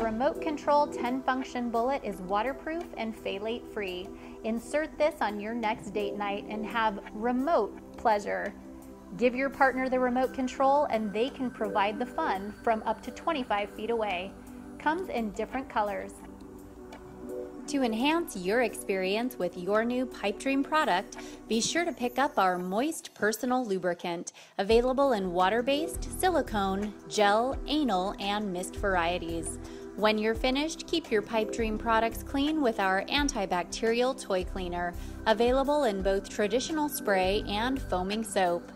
remote control 10-function bullet is waterproof and phthalate free. Insert this on your next date night and have remote pleasure. Give your partner the remote control and they can provide the fun from up to 25 feet away. Comes in different colors. To enhance your experience with your new Pipe Dream product, be sure to pick up our Moist Personal Lubricant, available in water-based, silicone, gel, anal, and mist varieties. When you're finished, keep your Pipe Dream products clean with our antibacterial toy cleaner, available in both traditional spray and foaming soap.